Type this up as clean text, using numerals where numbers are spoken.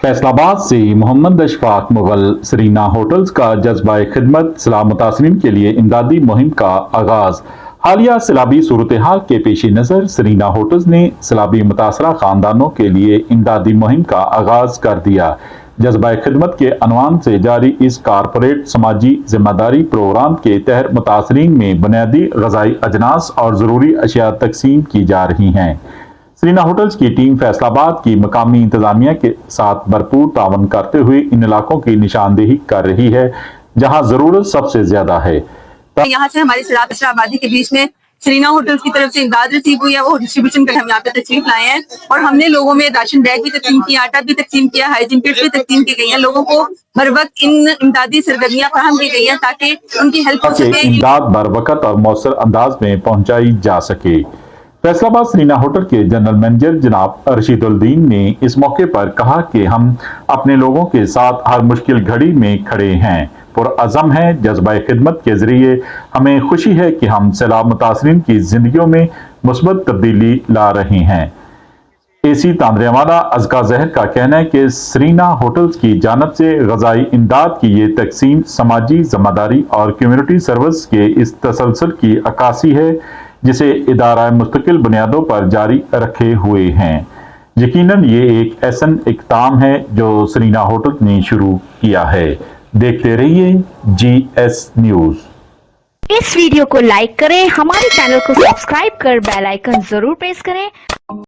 फैसलाबाद से Mohammad Ashfaq Mughal Serena hotels का जज्बा खिदमत सैलाब मुतासरीन के लिए इमदादी मुहिम का आगाज। हालिया सैलाबी सूरत हाल के पेश नज़र सरीना होटल्स ने सैलाबी मुतासरा खानदानों के लिए इमदादी मुहिम का आगाज कर दिया। जज्बा खिदमत के अनवान से जारी इस कारपोरेट समाजी जिम्मेदारी प्रोग्राम के तहत मुतासरीन में बुनियादी ग़िज़ाई अजनास और ज़रूरी अशिया तकसीम की जा रही हैं। सरीना होटल्स की टीम फैसलाबाद की मकामी इंतजामिया के साथ भरपूर तावन करते हुए इन इलाकों की निशानदेही कर रही है जहां जरूरत सबसे ज्यादा है। यहाँ से हमारी सैलाब आबादी के बीच में सरीना होटल्स की तरफ से इमदाद रिसीव हुई है, वो डिस्ट्रीब्यूशन कर हम यहाँ पे तशरीफ लाए हैं और हमने लोगों में राशन बैग भी तकसीम किया, आटा भी तकसीम किया, हाइजीन किट्स भी तकसीम की गई हैं। लोगों को बर वक्त इन इमदादी सरगर्मियाँ फराहम की गई हैं ताकि उनकी हेल्प हो सके, इमदाद बर वक्त और मौसर अंदाज में पहुंचाई जा सके। फैसलाबाद सरीना होटल के जनरल मैनेजर जनाब रशीदुद्दीन ने इस मौके पर कहा कि हम अपने लोगों के साथ हर मुश्किल घड़ी में खड़े हैं, पुरअज़म हैं। जज्बा खिदमत के जरिए हमें खुशी है कि हम सैलाब मुतासरीन की जिंदगियों में मुस्बत तब्दीली ला रहे हैं। एसी तांद्रेवाला अज़का ज़हर का कहना है कि सरीना होटल्स की जानब से ग़िज़ाई इमदाद की ये तकसीम समाजी ज़िम्मेदारी और कम्युनिटी सर्विस के इस तसलसल की अक्कासी है जिसे इदारा मुस्तकिल बुनियादों पर जारी रखे हुए हैं। यकीनन ये एक ऐसा इक़दाम है जो सरीना होटल ने शुरू किया है। देखते रहिए GS न्यूज़। इस वीडियो को लाइक करें, हमारे चैनल को सब्सक्राइब कर बेल आइकन जरूर प्रेस करें।